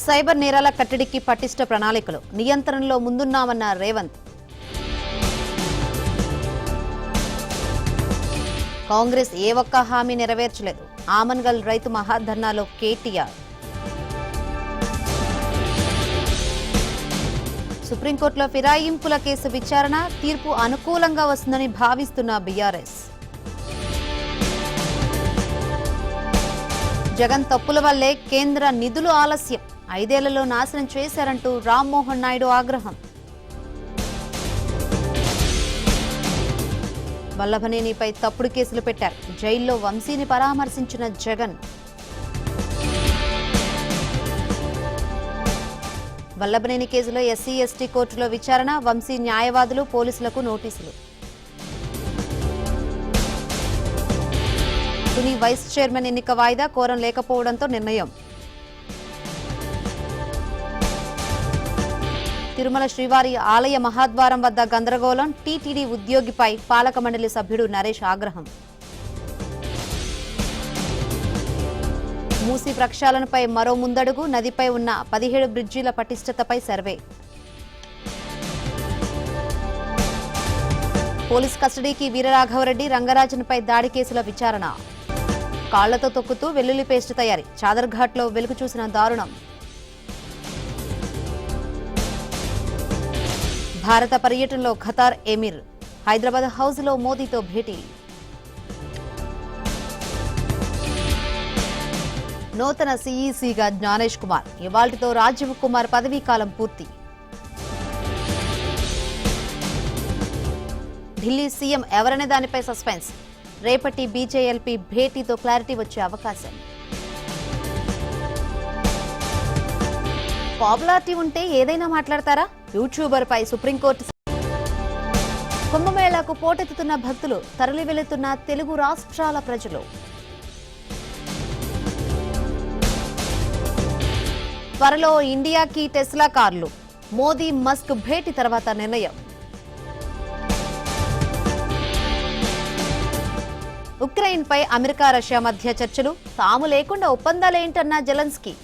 Cyber నేరాల కట్టడికి పటిష్ట ప్రణాళికలు నియంత్రణలో ముందున్నామన్న రేవంత్. కాంగ్రెస్ ఏ ఒక్క హామీ నెరవేర్చలేదు. ఆమన్గల్ రైతు మహాధర్నాలో కేటీఆర్. సుప్రీంకోర్టులో ఫిరాయింపుల కేసు విచారణ తీర్పు అనుకూలంగా వస్తుందని భావిస్తున్న బీఆర్ఎస్. జగన్ తప్పుల వల్లే కేంద్ర నిధులు ఆలస్యం, 5 ఏళ్లలో నాశనం చేశారంటూ రామ్మోహన్ నాయుడు ఆగ్రహం. వల్లభనేనిపై తప్పుడు కేసులు పెట్టారు. జైల్లో వంశీని పరామర్శించిన జగన్. వల్లభనేని కేసులో ఎస్సీ ఎస్టీ కోర్టులో విచారణ, వంశీ న్యాయవాదులు పోలీసులకు నోటీసులు. తుని వైస్ చైర్మన్ ఎన్నిక వాయిదా, కోరం లేకపోవడంతో నిర్ణయం. తిరుమల శ్రీవారి ఆలయ మహాద్వారం వద్ద గందరగోళం, టీటీడీ ఉద్యోగిపై పాలక మండలి సభ్యుడు నరేష్ ఆగ్రహం. మూసీ ప్రక్షాళనపై మరో ముందడుగు, నదిపై ఉన్న 17 బ్రిడ్జీల పటిష్టతపై సర్వే. పోలీస్ కస్టడీకి వీరరాఘవరెడ్డి, రంగరాజన్పై దాడి కేసుల విచారణ. కాళ్లతో తొక్కుతూ వెల్లుల్లి పేస్ట్ తయారీ, చాదర్ఘాట్లో వెలుగు చూసిన దారుణం. భారత పర్యటనలో ఖతార్ ఎమిర్, హైదరాబాద్ హౌస్లో మోదీతో భేటీ. నూతన సీఈసీగా జ్ఞానేష్ కుమార్, ఇవాళ్టితో రాజీవ్ కుమార్ పదవీకాలం పూర్తి. ఢిల్లీ సీఎం ఎవరనే దానిపై సస్పెన్స్, రేపటి బీజేఎల్పీ భేటీతో క్లారిటీ వచ్చే అవకాశం. పాపులారిటీ ఉంటే ఏదైనా మాట్లాడతారా? యూట్యూబర్ పై సుప్రీంకోర్టు. కుంభమేళాకు పోటెత్తుతున్న భక్తులు, తరలి వెళుతున్న తెలుగు రాష్ట్రాల ప్రజలు. త్వరలో ఇండియాకి టెస్లా కార్లు, మోదీ మస్క్ భేటీ తర్వాత నిర్ణయం. ఉక్రెయిన్పై అమెరికా రష్యా మధ్య చర్చలు, తాము లేకుండా ఒప్పందాలేంటన్న జెలెన్స్కీ.